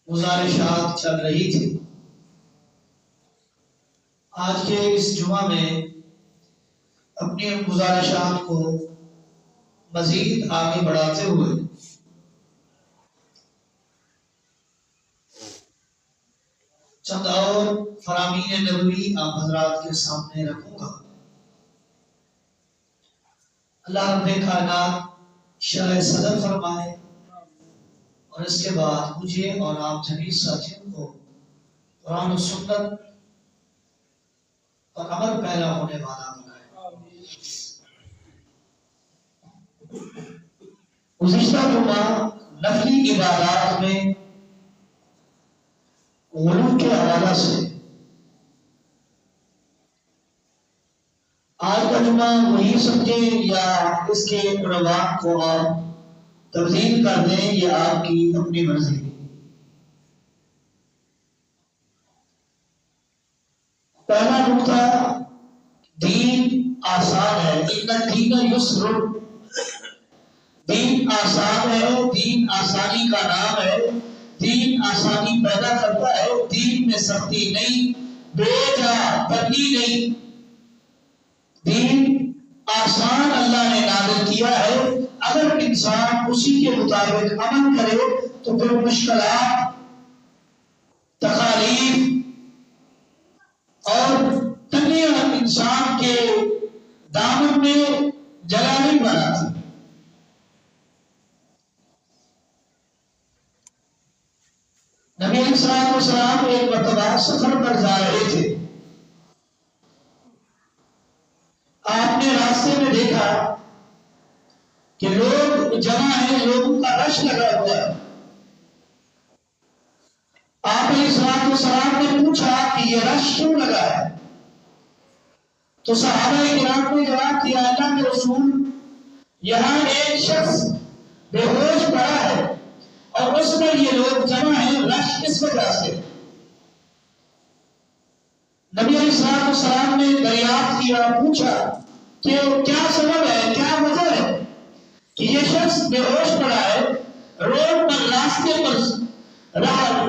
گزارشات چل رہی تھی۔ آج کے اس جمعہ میں اپنی ان گزارشات کو مزید آگے بڑھاتے ہوئے چند اور فرامین نبوی آپ حضرات کے سامنے رکھوں گا۔ اللہ رب کائنات شرح صدر فرمائے اور اس کے بعد مجھے اور آپ جمیع ساتھیوں کو قرآن و سنت اور عمل پیرا ہونے والا بنائے۔ گزشتہ جمعہ نفلی عبادات میں غلو کے حوالہ سے، آج کا جمعہ وہی سمجھیں یا اس کے عنوان کو آپ تبدیل کر دیں، یہ آپ کی اپنی مرضی۔ پہلا نقطہ، دین آسان ہے۔ ان الدین یسر، دین آسان ہے، دین آسانی کا نام ہے، دین آسانی پیدا کرتا ہے، دین میں سختی نہیں، بوجھ تنگی نہیں، دین آسان اللہ نے نازل کیا ہے۔ اگر انسان اسی کے مطابق عمل کرے تو پھر مشکلات، تکالیف اور تنگیاں انسان کے دامن میں جگہ نہیں بناتی۔ نبی علیہ السلام ایک مرتبہ سفر پر جا رہے تھے۔ آپ نے راستے میں دیکھا کہ لوگ جمع ہیں، لوگوں کا رش لگا ہوا ہے۔ آپ علیہ السلام نے پوچھا کہ یہ رش کیوں لگا ہے؟ تو صحابہ کرام نے جواب دیا، اللہ کے رسول، یہاں ایک شخص بے ہوش پڑا ہے اور اس میں یہ لوگ جمع ہیں، رش کس وجہ سے؟ نبی علیہ السلام نے دریافت کیا، پوچھا کہ کیا سبب ہے، کیا وجہ ہے کہ یہ شخص بے ہوش پڑا ہے، روڈ پر، راستے پر، راہ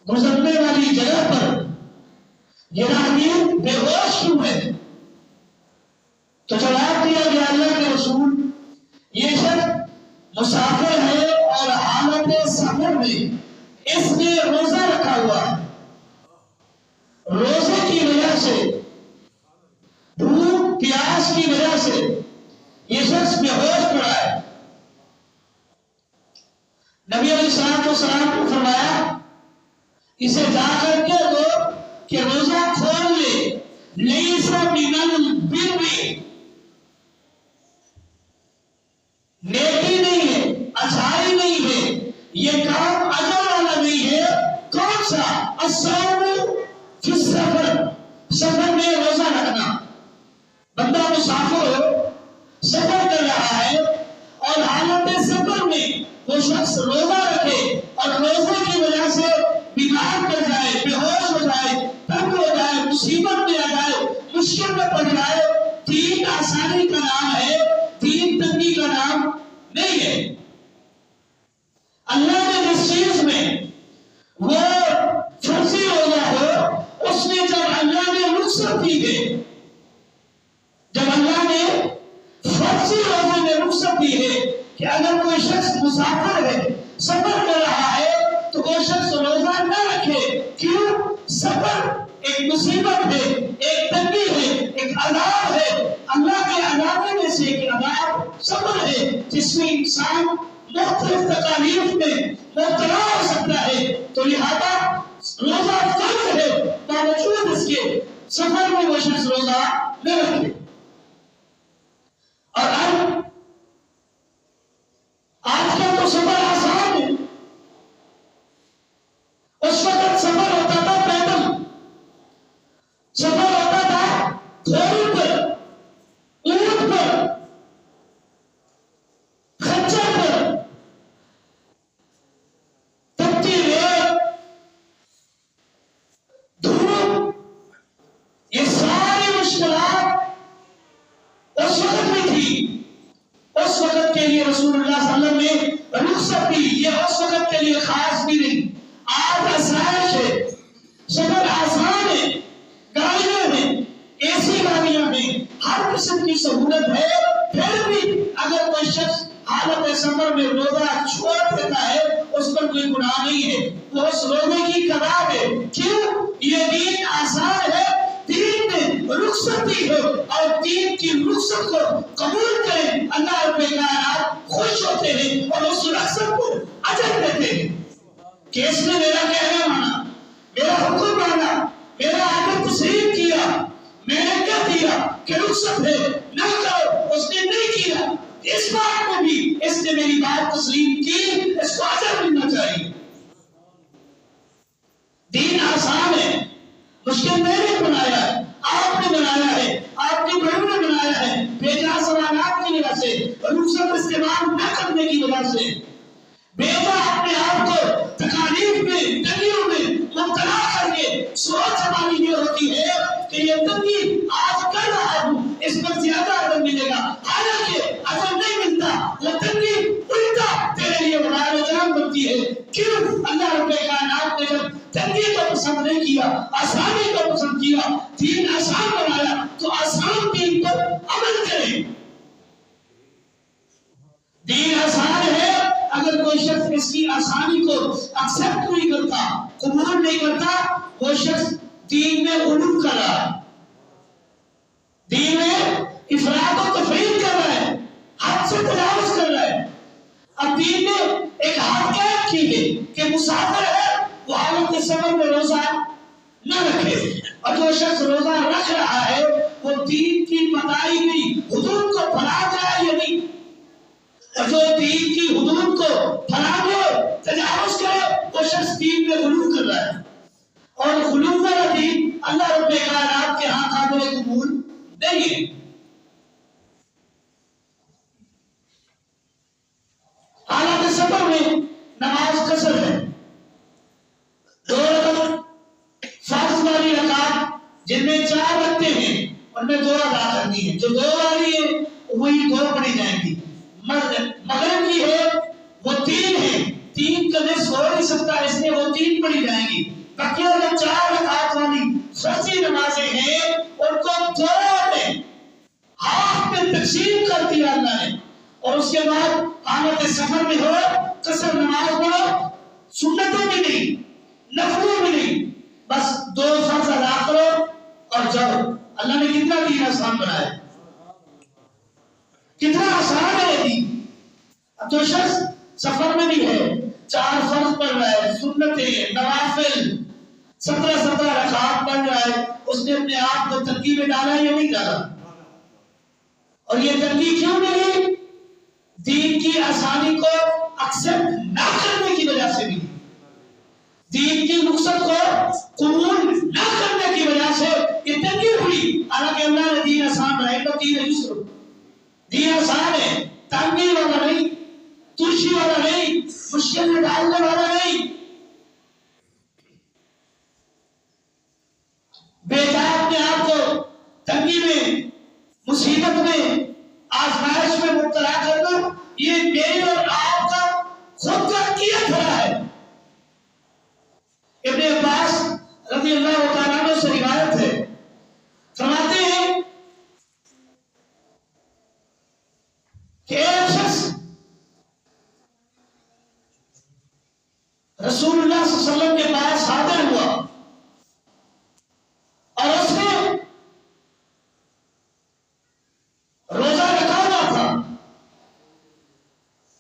گزرنے والی جگہ پر یہ راہگیر بے ہوش کیوں ہے؟ تو جواب دیا کہ اللہ کے رسول، یہ شخص مسافر ہے اور حالت سفر میں اس نے روزہ رکھا ہوا ہے، روزے کی وجہ سے، بھوک پیاس کی وجہ سے یہ شخص بے ہوش پڑا ہے۔ نبی علیہ السلام نے فرمایا، اسے جا کر کے دو کہ روزہ کھول لے، لیس من البر، نیکی نہیں ہے، اچھائی نہیں ہے، یہ کام اجر والا نہیں ہے۔ کون سا؟ الصوم فی السفر، سفر میں روزہ رکھنا۔ بندہ مسافر ہو، سفر کر رہا ہے اور حالت سفر میں وہ شخص روزہ رکھے اور روزے کی وجہ سے بیمار پڑ جائے، بے ہوش ہو جائے، تنگ ہو جائے، مصیبت میں آ جائے، مشکل میں پڑ جائے، دین آسانی کا نام ہے، دین تنگی کا نام نہیں ہے۔ اللہ نے جس چیز میں وہ فرضی روزہ ہو، اس میں جب اللہ نے رخصت دی ہے، جب اللہ نے فرضی روزے میں رخصت دی ہے کہ اگر کوئی شخص مسافر ہے، سفر کر رہا ہے، تو وہ شخص روزہ نہ رکھے۔ کیوں؟ سفر ایک مصیبت ہے، ایک تنگی ہے، ایک عذاب ہے۔ اللہ کے عذاب میں سے ایک عذاب سفر ہے، جس میں انسان مختلف تکالیف میں مبتلا ہو سکتا ہے۔ تو لہذا روزہ فرض ہے، باوجود اس کے سفر میں وہ شخص روزہ نہ رکھے۔ اور آج کا تو سفر آسان ہے۔ اس وقت سفر ہوتا تھا پیدل، سفر ہوتا تھا گھوڑے پر، اونٹ پر، خچر پر، تپتی ریت، دھوپ، یہ ساری مشکلات اس وقت میں تھی۔ اس وقت کے لیے رسول اللہ صلی اللہ علیہ وسلم نے رخصت دی حالت سفر میں روزہ چھوڑ دیتا ہے اس پر کوئی گناہ نہیں ہے، وہ اس روزے کی قضا ہے۔ کیوں؟ یہ دین آسان ہے، دین میں رخصتی ہے، اور دین کی رخصت کو قبول کریں اللہ رب کائنات خوش ہوتے ہیں اور اس رخصت کو اجر دیتے ہیں کہ اس نے میرا کہنا مانا، میرا حکم مانا، میرا آگے تسلیم کیا، میں نے کہہ دیا کہ رخصت ہے نہ کرو، اس نے نہیں کیا، اس بات میں بھی اس نے میری بات تسلیم کی، اس کو اجر ملنا چاہیے۔ دین آسان ہے، مشکل میں نے بنایا ہے، آپ نے بنایا ہے، آپ کے بڑوں نے بنایا ہے، بےجا سوالات کی وجہ سے، رخصت استعمال نہ کرنے کی وجہ سے، بیٹا اپنے آپ کو تکالیف میں تنگیوں میں مبتلا کر کے سوچ ہماری یہ ہوتی ہے کہ یہ تنگی آج کر رہا ہوں اس پر زیادہ اجر ملے گا، حالانکہ اجر نہیں ملتا، وہ تنگی الٹا تیرے لیے وبال جان بنتی ہے۔ کیوں؟ اللہ رب کائنات نے جب تنگی کو پسند نہیں کیا، آسانی کو پسند کیا، دین آسان بنایا، تو آسان دین پر عمل کریں۔ دین آسان ہے، اگر کوئی شخص اس کی آسانی کو ایکسپٹ نہیں کرتا، قبول نہیں کرتا، وہ شخص دین میں غلو کر رہا ہے، دین میں افراط و تفریط کر رہا ہے، حد سے تجاوز کر رہا ہے۔ اب دین نے ایک حد قائم کی ہے کہ مسافر ہے وہ حالت سفر میں روزہ نہ رکھے، اور جو شخص روزہ رکھ رہا ہے وہ دین کی بتائی گئی حدود کو پھیلا جائے یا نہیں، جو دین کی حدود کو پھیلانے تجاوز کرے وہ شخص دین میں غلو کر رہا ہے، اور غلو والا دین اللہ رب کائنات کے ہاں قابل قبول نہیں ہے۔ حالات سفر میں نماز قصر ہے، 2 رکعت فرض والی رکعت جن میں 4 رکھتے ہیں ان میں 2 ادا کرنی ہے، جو 2 والی ہے وہی 2 پڑھی جائیں گی۔ مغرب کی ہے وہ 3 ہے، 3 کا نصف ہو نہیں سکتا اس لیے وہ 3 پڑھی جائیں گی۔ بقیہ جو 4 رکعت والی فرضی نمازیں ہیں ان کو 2 میں ہاف میں تقسیم کر دیا اللہ نے، اور اس کے بعد حالت سفر میں ہو قصر نماز پڑھو، سنتوں میں نہیں نفلوں میں نہیں، بس 2 فرض ادا کرو اور جاؤ۔ اللہ نے کتنا دین آسان بنایا، کتنا آسان ہے دین۔ اب جو شخص سفر میں بھی ہے، 4 فرض پڑھ رہا ہے، سنتیں نوافل 17 رکعات پڑھ رہا ہے، اس نے اپنے آپ کو تنگی میں ڈالا یا نہیں ڈالا؟ اور یہ تنگی کیوں ملی؟ دین کی آسانی کو ایکسپٹ نہ کرنے کی وجہ سے بھی، دین کی رخصت کو قبول نہ کرنے کی وجہ سے یہ تنگی ہوئی۔ حالانکہ اللہ نے دین آسان بنایا، تو دین یسر، دین آسان ہے، تنگی والا نہیں، ترشی والا نہیں، مشکل میں ڈالنے والا نہیں۔ بیٹا اپنے آپ کو تنگی میں، مصیبت میں، آزمائش میں مبتلا کرنا یہ میرے اور آپ کا خود کا کیا تھا ہے۔ ابن عباس رضی اللہ تعالیٰ عنہ سے روایت ہے، فرماتے ہیں کہ ایک شخص رسول اللہ صلی اللہ علیہ وسلم کے پاس حاضر ہوا اور اس نے روزہ رکھا ہوا تھا،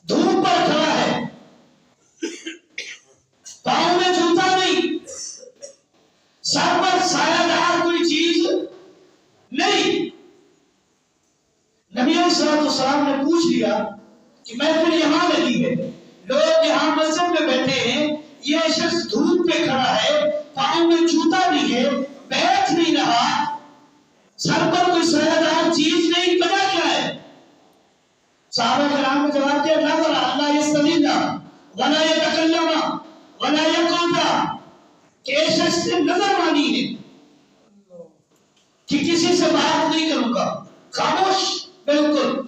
دھوپ پر کھڑا ہے، پاؤں میں جوتا نہیں، سر پر سایہ دار کوئی چیز نہیں۔ نبی علیہ الصلوۃ والسلام نے پوچھ لیا کہ محفل یہاں لگی ہے، لوگ یہاں مسجد میں بیٹھے ہیں، یہ شخص دھوپ پہ کھڑا ہے، پاؤں میں جوتا نہیں ہے، بیٹھ نہیں رہا، سر پر کوئی سایہ دار چیز نہیں، وجہ کیا ہے؟ صحابہ کرام نے جواب دیا، نظر اللہ یستدل ولا یتکلم ولا یقعد، کہ اس شخص نے نظر مانی ہے کہ کسی سے بات نہیں کروں گا، خاموش بالکل،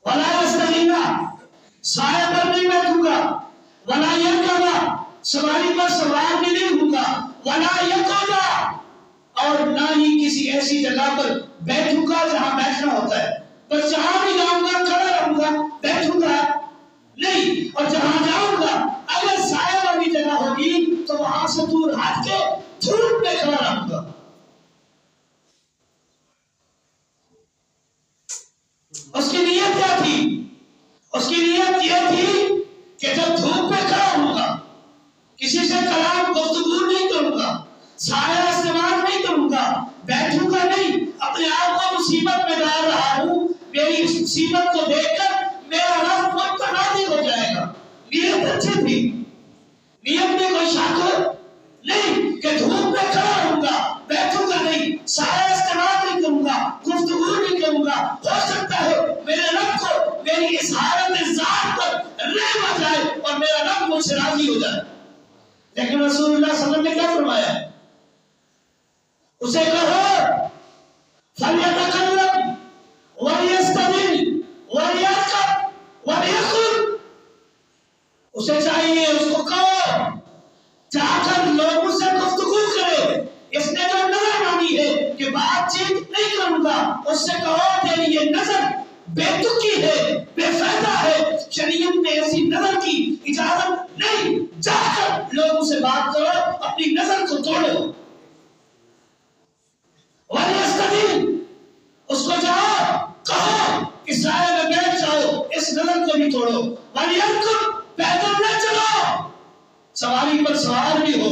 ولا یستدل سایہ پر نہیں بیٹھوں گا، ولا یرکب سواری پر سوار بھی نہیں ہوں گا، ولا یقعد اور نہ ہی کسی ایسی جگہ پر بیٹھوں گا جہاں بیٹھنا ہوتا ہے۔ بس جہاں بھی جاؤں گا کھڑا رہوں گا، بیٹھوں گا نہیں، اور جہاں جاؤں گا اگر سایہ والی جگہ ہوگی تو وہاں سے دور ہٹ کے دھوپ میں کھڑا رہوں گا۔ اس کی نیت کیا تھی؟ اس کی نیت یہ تھی کہ جب دھوپ میں کھڑا ہوں گا، کسی سے کلام گفتگو نہیں کروں گا، سایہ استعمال نہیں کروں گا، بیٹھوں گا نہیں، اپنے آپ کو مصیبت میں ڈال رہا ہوں، میری اس مصیبت کو دیکھ کر میرا رب متنازع ہو جائے گا۔ نیت اچھی تھی، نیت میں کوئی شک نہیں کہ دھوپ میں کھڑا ہوں گا، بیٹھوں گا نہیں، سایہ استعمال نہیں کروں گا، گفتگو نہیں کروں گا، ہو سکتا ہے میرے رب کو میری اس حالت ذات پر رحم آ جائے اور میرا رب مجھ سے راضی ہو جائے۔ لیکن رسول اللہ صلی اللہ علیہ وسلم نے کیا فرمایا؟ اسے کہو فَلْيَتَكَلَّمْ وَلْيَسْتَمِعْ وَلْيَرْكَبْ وَلْيَقُلْ، اسے چاہیے اس کو کہو جا کر لوگوں سے گفتگو کرے۔ اس نے جو نظر مانی ہے کہ بات چیت نہیں کروں گا، اس سے کہو تیری یہ نظر بے تکی ہے، بے فائدہ ہے، شریعت نے ایسی نظر کی اجازت نہیں، جا کر لوگوں سے بات کرو، اپنی نظر کو توڑو۔ وَلْيَسْتَمِعْ، اس کو جاؤ کہو کہ سائے میں بیٹھ جاؤ، اس نظر کو بھی توڑو۔ وَلْيَرْكَبْ، پیدل نہ چلو، سواری پر سوار بھی ہو،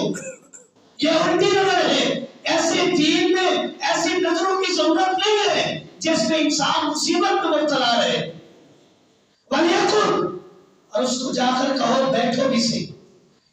یہ الٹی نظر ہے۔ ایسے دین میں ایسی نظروں کی ضرورت نہیں ہے جس میں انسان مصیبت میں مبتلا رہے۔ وَلْيَقُلْ، اور اس کو جا کر کہو بیٹھو بھی سے،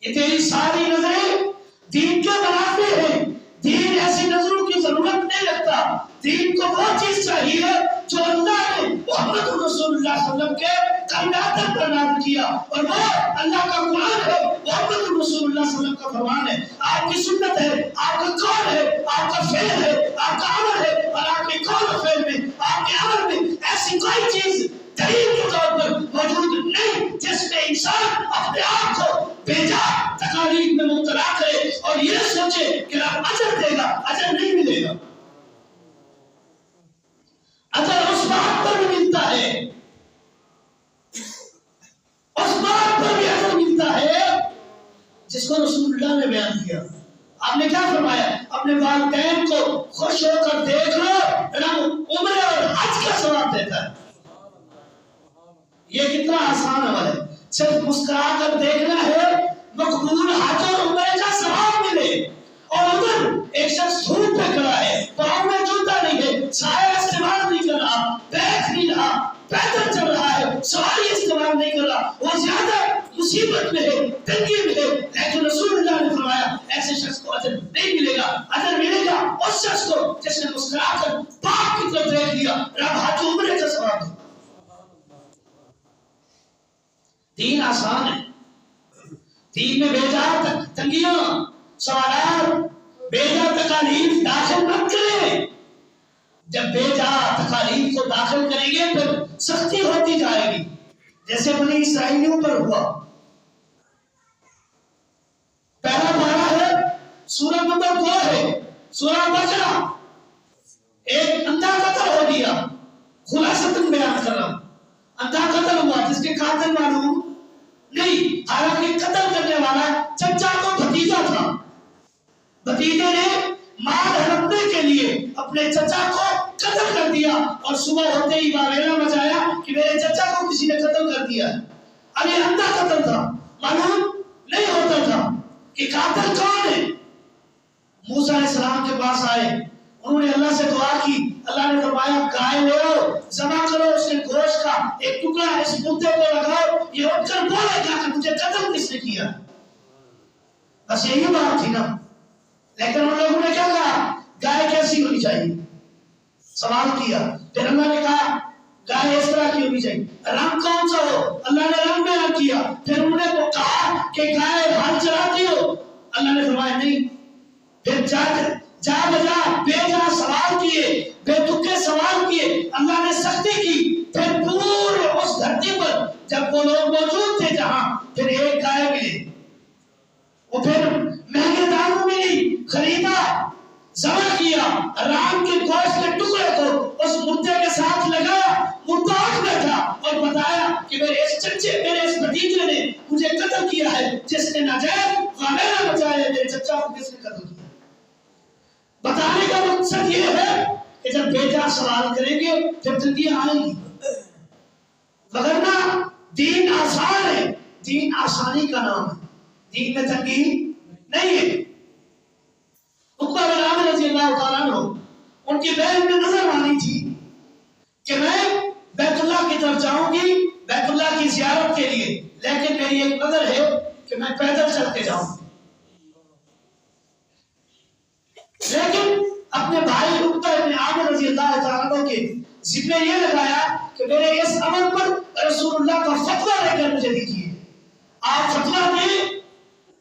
یہ تیری ساری نظریں دین کے منافع ہیں، دین ایسی نظروں کی ضرورت نہیں رکھتا، دین کو وہ چیز چاہیے جو اللہ نے محمد رسول اللہ صلی اللہ علیہ وسلم کے قیادت پر نازل کیا، اور وہ اللہ کا قرآن ہے، محمد رسول اللہ صلی اللہ علیہ وسلم کا فرمان ہے، آپ کی سنت ہے، آپ کا قول ہے، آپ کا فعل ہے، آپ کا عمل ہے، اور آپ کے قول و فعل میں، آپ کے عمل میں ایسی کوئی چیز دلیل کے طور پر موجود نہیں جس میں انسان اپنے آپ کو بیجا تکالیف میں مبتلا کرے اور یہ سوچے کہ رب اجر دے گا۔ اجر نہیں ملے گا، اجر اس بات پر بھی ملتا ہے، اس بات پر بھی اجر ملتا ہے جس کو رسول اللہ نے بیان کیا۔ آپ نے کیا فرمایا؟ اپنے والدین کو خوش ہو کر دیکھ لو، رب عمرے اور حج کا ثواب دیتا ہے۔ یہ کتنا آسان عمل ہے، صرف مسکرا کر دیکھنا ہے، مقبول حج اور عمرے کا ثواب ملے۔ اور ادھر ایک شخص دھوپ پہ کھڑا ہے، پاؤں میں جوتا نہیں ہے، سایہ استعمال نہیں کر رہا، بیٹھ نہیں رہا، پیدل چل رہا ہے، سواری استعمال نہیں کر رہا، وہ زیادہ مصیبت میں ہے، تنگی میں ہے، لیکن رسول اللہ نے فرمایا ایسے شخص کو اجر نہیں ملے گا، اجر ملے گا اس شخص کو جس نے مسکرا کر پاک کی طرف دیکھ لیا، رب حج عمرے کا ثواب دے۔ دین آسان ہے، دین میں بیجا تنگیاں، سوالات، بیجا تکالیف داخل مت کریں۔ جب بیجا تکالیف کو داخل کریں گے پھر سختی ہوتی جائے گی، جیسے بنی اسرائیلیوں پر ہوا۔ پہلا پارہ ہے، سورہ نمبر 2 ہے، سورہ بقرہ۔ ایک اندھا قتل ہو گیا، خلاصتاً بیان کر رہا ہوں، اندھا قتل ہوا جس کے قاتل معلوم نہیں، حالانکہ قتل کرنے والا چچا تو بھتیجا تھا، بھتیجے نے مال ہڑپنے کے لیے اپنے چچا کو قتل کر دیا، اور صبح ہوتے ہی واویلا مچایا کہ میرے چچا کو کسی نے قتل کر دیا ہے۔ اب یہ اندھا قتل تھا، معلوم نہیں ہوتا تھا کہ قاتل کون ہے۔ موسیٰ علیہ السلام کے پاس آئے، انہوں نے اللہ سے دعا کی، اللہ نے فرمایا گائے لے آؤ، ذبح کرو، اس کے گوشت کا ایک ٹکڑا اس مردے کو لگاؤ، یہ اٹھ کر بولے گا کہ مجھے قتل کس نے کیا۔ بس یہی بات تھی نا، لیکن ان لوگوں نے کیا کہا گائے کیسی ہونی چاہیے، سوال کیا، پھر اللہ نے کہا گائے اس طرح کی ہونی چاہیے، رنگ کون سا ہو، اللہ نے رنگ بیان کیا، پھر انہوں نے کہا کہ گائے ہل چلاتی ہو، اللہ نے فرمایا نہیں، پھر جا بجا بے جا سوال کیے، بے تکے سوال کیے، اللہ نے سختی کی، پھر پورے اس دھرتی پر جب وہ لوگ موجود تھے جہاں، پھر ایک گائے ملی، وہ پھر مہنگے داموں ملی، خریدا، ذبح کیا، رام کے گوشت کے ٹکڑے کو اس مردے کے ساتھ لگایا، مردہ اٹھ بیٹھا اور بتایا کہ میرے اس بھتیجے نے مجھے قتل کیا ہے، جس نے ناجائز وغیرہ بچایا، میرے چچا کو کس نے قتل کیا۔ بتانے کا مقصد یہ ہے کہ جب بیٹا سوال کریں گے جب تنگی آئے گی، وگرنہ دین آسان ہے، دین آسانی کا نام ہے، دین میں تنگی نہیں ہے۔ عقبہ بن عامر رضی اللہ تعالیٰ عنہ، ان کی بہن میں نظر مانی تھی کہ میں بیت اللہ کی طرف جاؤں گی بیت اللہ کی زیارت کے لیے، لیکن میری ایک نظر ہے کہ میں پیدل چل کے جاؤں، لیکن اپنے بھائی عقبہ بن عامر رضی اللہ تعالیٰ عنہ کے ذمہ یہ لگایا کہ میرے اس عمل پر رسول اللہ کا فتویٰ لے کر مجھے دیجیے۔ آپ فتویٰ دیں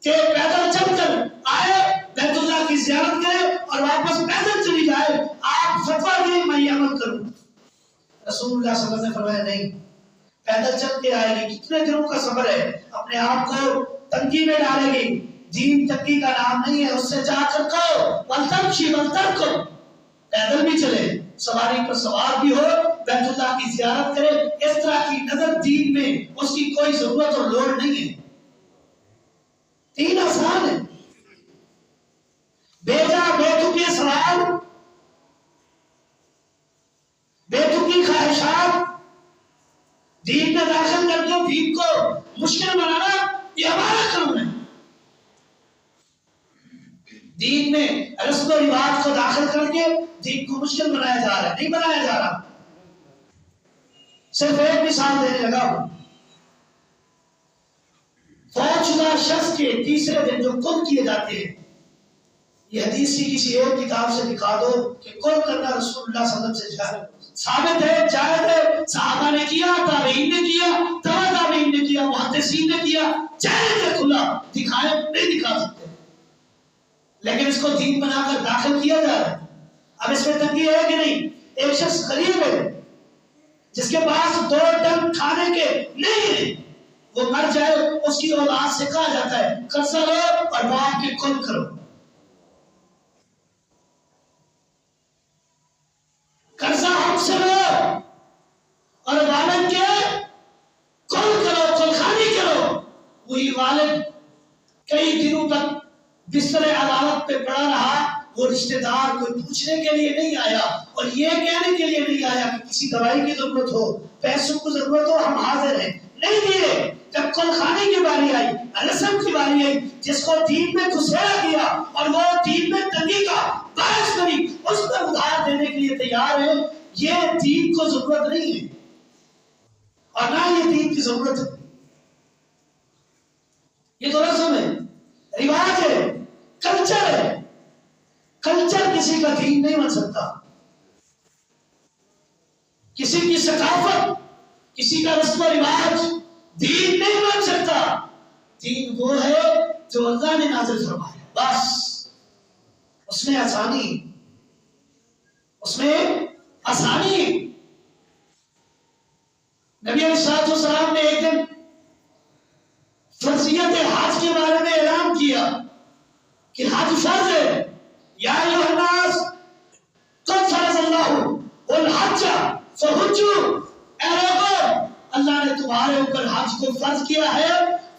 کہ پیدل چل کر آئے بیت اللہ کی زیارت کرے اور واپس پیدل چلی جائے، آپ فتویٰ دیں میں یہ عمل کروں۔ رسول اللہ صلی اللہ علیہ وسلم نے فرمایا نہیں، پیدل چل کے آئے گی، کتنے دنوں کا سفر ہے، اپنے آپ کو تنگی میں ڈالے گی، دین تنگی کا نام نہیں ہے، اس سے جا کر کہو وَلْتَمْشِي وَلْتَرْكُبْ، پیدل بھی چلے، سواری پر سوار بھی ہو، بیت اللہ کی زیارت کرے، اس طرح کی نظر دین میں اس کی کوئی ضرورت اور لوڑ نہیں ہے۔ دین آسان ہے، بیجا بیتکی سوال، بیتکی خواہشات دین میں داخل کر کے دین کو مشکل بنانا یہ ہمارا کام ہے۔ دین میں رسم و رواج کو داخل کر کے دین کو مشکل بنایا جا رہا ہے، نہیں بنایا جا رہا۔ صرف ایک مثال دینے لگا ہوں، فوت شدہ شخص کے تیسرے دن جو قل کیے جاتے ہیں، یہ حدیث کی کسی ایک کتاب سے دکھا دو کہ قل کرنا رسول اللہ صلی اللہ علیہ وسلم سے ثابت ہے، جائز ہے، صحابہ نے کیا، تابعین نے کیا، تبع تابعین نے کیا، محدثین نے کیا، جائز ہے، کھلا دکھائے نہیں دکھا سکتے، لیکن اس کو دین بنا کر داخل کیا جا رہا ہے۔ اب اس میں تنگی ہے کہ نہیں؟ ایک شخص غریب ہے جس کے پاس 2 ٹن کھانے کے نہیں ہیں، وہ مر جائے، اس کی اولاد سے کہا جاتا ہے قرضہ لو اور باپ کی قل کرو، قرضہ ہم سے لو اور والد کے قل کرو، قل خانی کرو۔ وہی والد کئی دنوں تک بستر عدالت پہ پڑا رہا، وہ رشتہ دار کوئی پوچھنے کے لیے نہیں آیا اور یہ کہنے کے لیے نہیں آیا کہ کسی دوائی کی ضرورت ہو، پیسوں کی ضرورت ہو، ہم حاضر ہیں، نہیں دیے۔ جب قل خانی کی باری آئی، رسم کی باری آئی، جس کو دین میں گھسیڑا کیا اور وہ دین میں تنگی کا باعث بنی، اس پر ادھار دینے کے لیے تیار ہے، یہ دین کو ضرورت نہیں ہے اور نہ یہ دین کی ضرورت ہے، یہ تو رسم ہے، رواج ہے، کلچر ہے۔ کلچر کسی کا دین نہیں بن سکتا، کسی کی ثقافت، کسی کا رسم و رواج دین نہیں بن سکتا۔ دین وہ ہے جو اللہ نے نازل فرمایا، بس اس میں آسانی، اس میں آسانی۔ نبی علیہ الصلوۃ والسلام نے ایک دن فرضیت حج کے بارے میں اعلان کیا کہ حج فرض ہے، یا ایھا الناس قد فرض اللہ الحج فحجوا، اے لوگو اللہ نے تمہارے اوپر حج کو فرض کیا ہے،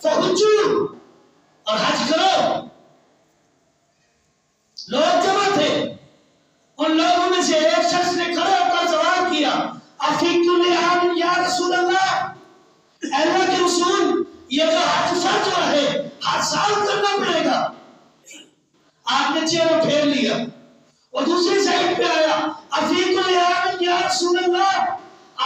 فحجوا اور حج کرو۔ لوگ جمع تھے، ان لوگوں میں سے ایک شخص نے کھڑے ہو کر سوال کیا، افی کل عام یا رسول اللہ، اے اللہ کے رسول یہ جو حج فرض ہوا ہے ہر سال کرنا پڑے گا؟ آپ نے چہرہ پھیر لیا اور دوسری سائڈ پہ آیا، افیق العام یا رسول اللہ،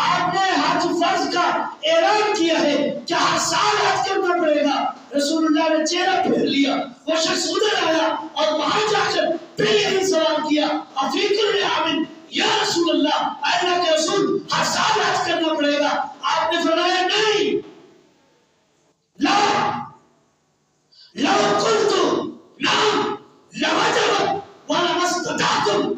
آپ نے حج فرض کا اعلان کیا ہے کہ ہر سال حج کرنا پڑے گا۔ رسول اللہ نے چہرہ پھیر لیا، وہ شخص ادھر آیا اور وہاں جا کر پھر یہی سوال کیا، افیق العام یا رسول اللہ، اللہ کے رسول ہر سال حج کرنا پڑے گا؟ آپ نے فرمایا نہیں، لا لو قلت نعم لوجب ولما استطعتم،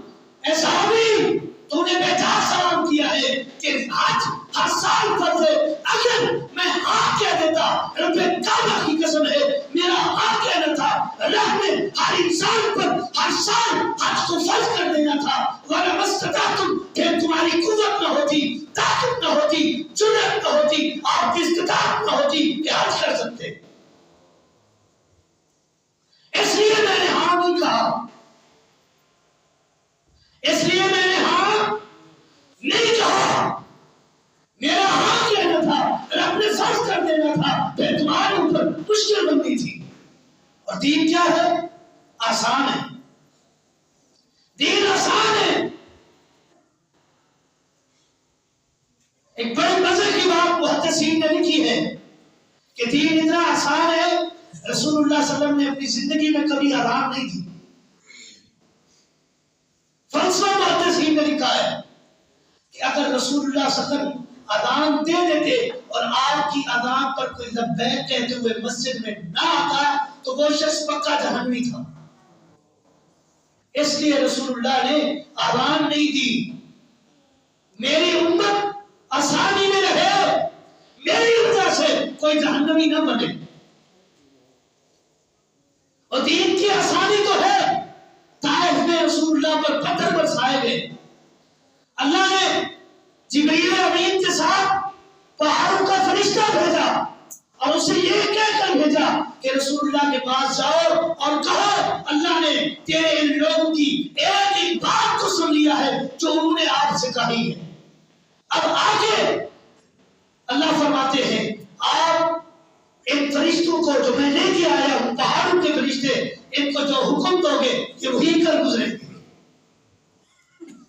اے صحابی تو نے بے جا سلام کیا ہے کہ حج ہر سال فرض ہے، اگر میں ہاں کہہ دیتا، رب کعبہ کی قسم ہے میرا ہاں کہنا تھا، اللہ اللہ نے ہر انسان پر ہر سال حج کو فرض کر دینا تھا. وَلَمَا اسْتَطَعْتُمْ کہ تمہاری قوت نہ ہوتی، طاقت نہ ہوتی، جرأت نہ ہوتی، آپ کی استطاعت نہ ہوتی کہ حج کر سکتے. اس لیے میں نے ہاں نہیں کہا، اس لیے میں نے ہاں نہیں کہا. میرا ہاں کہنا تھا، رب نے فرض کر دینا تھا، پھر تمہارے اوپر مشکل بنتی تھی. اور دین کیا ہے؟ آسان ہے. دین آسان ہے. ایک بڑے مزے کی بات محدثین نے لکھی ہے کہ دین اتنا آسان ہے، رسول اللہ صلی اللہ علیہ وسلم نے اپنی زندگی میں کبھی آرام نہیں دی. فلسفہ محدثین نے لکھا ہے کہ اگر رسول اللہ صلی اللہ علیہ وسلم اذان دے دیتے اور آپ کی اذان پر کوئی لبیک کہتے ہوئے مسجد میں نہ آتا تو وہ شخص پکا جہنمی تھا. اس لیے رسول اللہ نے اذان نہیں دی. میری امت آسانی میں رہے، میری وجہ سے کوئی جہنمی نہ بنے. اور دین کی آسانی تو ہے. طائف میں رسول اللہ پر پتھر برسائے گئے. اللہ نے جبریل امین کے ساتھ پہاڑوں کا فرشتہ بھیجا اور اسے یہ کہہ کر بھیجا کہ رسول اللہ کے پاس جاؤ اور کہو اللہ نے تیرے ان لوگوں کی ایک ایک بات کو سن لیا ہے جو انہوں نے آپ سے کہی ہے. اب آگے اللہ فرماتے ہیں آپ ان فرشتوں کو جو میں لے کے آیا ہوں، پہاڑوں کے فرشتے، ان کو جو حکم دو گے یہ وہی کر گزرے.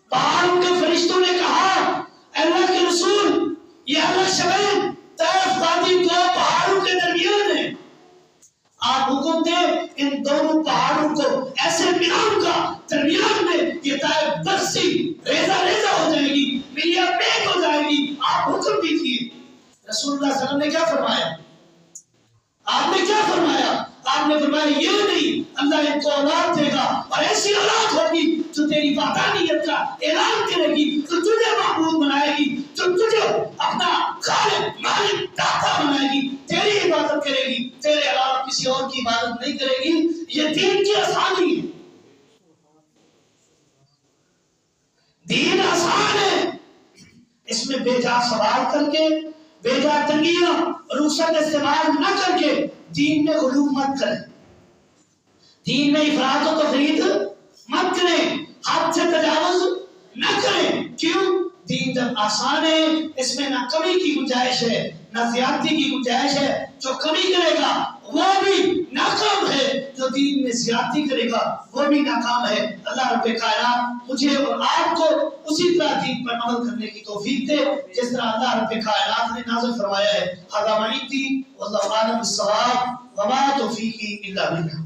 پہاڑوں کے فرشتوں نے کہا اللہ کے رسول یہ اللہ شبین طائف وادی دو پہاڑوں کے درمیان ہے، آپ حکم دیں ان دونوں پہاڑوں کو ایسے ملاؤں گا درمیان میں یہ طائف برسی ریزہ ریزہ ہو جائے گی، ملیا پیک ہو جائے گی. آپ حکم دیجیے. رسول اللہ صلی اللہ علیہ وسلم نے کیا فرمایا؟ آپ نے کیا فرمایا؟ آپ نے فرمایا یہ نہیں، اللہ ان کو اولاد دے گا اور ایسی اولاد ہوگی جو تیری وحدانیت کا اعلان کرے گی، جو تجھے معبود بنائے گی، جو تجھے اپنا خالق مالک داتا بنائے گی، تیری عبادت کرے گی، تیرے علاوہ کسی اور کی عبادت نہیں کرے گی. یہ دین کی آسانی ہے. دین آسان ہے. اس میں بے جا سوال کر کے، بے جا تنگیاں رخصت استعمال نہ کر کے دین میں غلو مت کریں، دین میں افراط و تفریط مت کریں، حد سے تجاوز نہ کریں. کیوں؟ دین جب آسان ہے اس میں نہ کمی کی گنجائش ہے نہ زیادتی کی گنجائش ہے. جو کمی کرے گا وہ بھی ناکام ہے، جو دین میں زیادتی کرے گا وہ بھی ناکام ہے. اللہ رب کائنات مجھے اور آپ کو اسی طرح دین پر عمل کرنے کی توفیق دے جس طرح اللہ رب کائنات نے نازل فرمایا ہے. هذا ما عندي والله اعلم بالصواب وما توفيقي الا بالله.